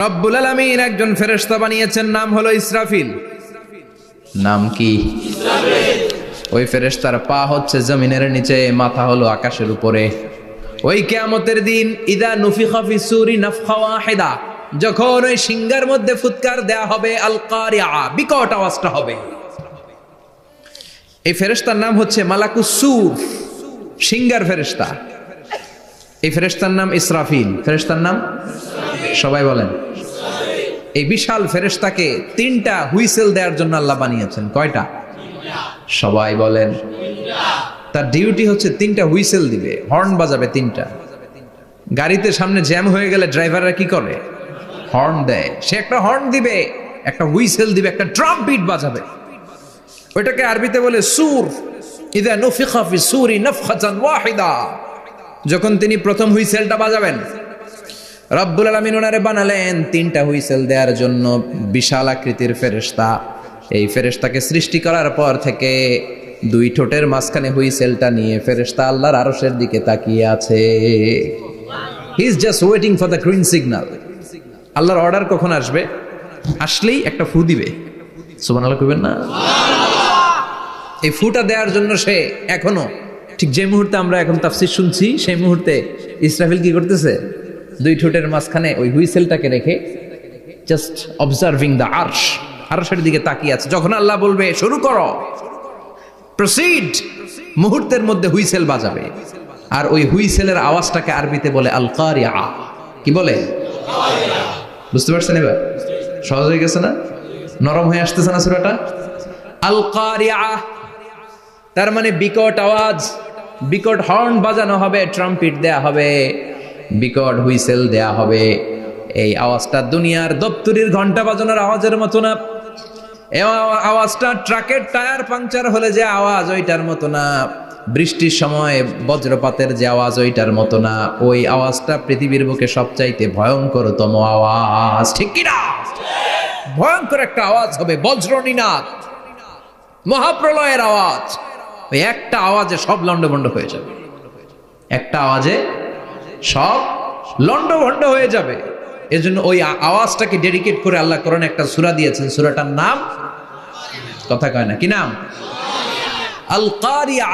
রব্বুল আলামিন একজন ফেরেশতা বানিয়েছেন, নাম হলো ইসরাফিল। নাম কি? ইসরাফিল। ওই ফেরেশতার পা হচ্ছে জমিনের নিচে, মাথা হলো আকাশের উপরে। ওই কিয়ামতের দিন ইদা নুফিখা ফিস সূরি নাফখা ওয়াহিদা, যখন ওই সিংহার মধ্যে ফুৎকার দেয়া হবে, আল কারিআ, বিকট আওয়াজটা হবে। এই ফেরেশতার নাম হচ্ছে মালাকুস সূর, সিংহার ফেরেশতা। এই ফেরেশতার নাম ইসরাফিল। ফেরেশতার নাম সবাই বলেন। এই বিশাল ফেরেশতাকে তিনটা হুইসেল দেওয়ার জন্য আল্লাহ বানিয়েছেন। কয়টা? সবাই বলেন। তার ডিউটি হচ্ছে তিনটা হুইসেল দিবে, হর্ন বাজাবে তিনটা। গাড়িতে সামনে জ্যাম হয়ে গেলে ড্রাইভাররা কি করে? হর্ন দেয়। সে একটা হর্ন দিবে, একটা হুইসেল দিবে, একটা ড্রাম বিট বাজাবে। ওইটাকে আরবিতে বলে সুর। ইদা নুফিখা ফিস সূরি নাফখাতান ওয়াহিদা, যখন তিনি প্রথম হুইসেলটা বাজাবেন, রব্বুল আলামিন ওনারে বানালেন তিনটা হুইসেল দেওয়ার জন্য বিশাল আকৃতির ফেরেশতা। এই ফেরেশতাকে সৃষ্টি করার পর থেকে দুই ঠোঁটের মাঝখানে হুইসেলটা নিয়ে ফেরেশতা আল্লাহর আরশের দিকে তাকিয়ে আছে। He is just waiting for the green signal. আল্লাহর অর্ডার কখন আসবে? আসলেই একটা ফু দিবে। সুবহানাল্লাহ কইবেন না? এই ফুটা দেওয়ার জন্য সে এখনো, ঠিক যে মুহূর্তে আমরা এখন তাফসীর শুনছি, সেই মুহূর্তে ইসরাফিল কি করতেছে? দুই ঠোঁটের মাঝখানে ওই হুইসেলটাকে রেখে জাস্ট অবজার্ভিং দ্য আরশ, আরশের দিকে তাকিয়ে আছে। যখন আল্লাহ বলবে শুরু করো, প্রসিড, মুহূর্তের মধ্যে হুইসেল বাজাবে। আর ওই হুইসেলের আওয়াজটাকে আরবিতে বলে আল কারিআ। কি বলে? বুঝতে পারছেন এবার? সহজ হয়ে গেছে না? নরম হয়ে আসতেছে না সূরাটা? আল কারিআ তার মানে বিকট আওয়াজ, বিকট হর্ন বাজানো হবে, ট্রাম্পিট দেয়া হবে, বিকট হুইসেল দেয়া হবে। এই আওয়াজটা দুনিয়ার দপ্তরির ঘন্টা বাজানোর আওয়াজের মতো না। এই আওয়াজটা ট্রাকের টায়ার পাংচার হলে যে আওয়াজ, ওইটার মতো না। বৃষ্টির সময় বজ্রপাতের যে আওয়াজ, ওইটার মতো না। ওই আওয়াজটা পৃথিবীর বুকে সবচাইতে ভয়ঙ্করতম আওয়াজ। ঠিক কিনা? ভয়ঙ্কর একটা আওয়াজ হবে, বজ্রনিনাদ, মহাপ্রলয়ের আওয়াজ। ওই একটা আওয়াজে সব লন্ডভন্ড হয়ে যাবে। একটা আওয়াজে সব লন্ডভন্ড হয়ে যাবে। এজন্য ওই আওয়াজটাকে ডেডিকেট করে আল্লাহ কোরআনে একটা সূরা দিয়েছেন। সূরাটার নাম, কথা কয় না, কি নাম? আল কারিআ।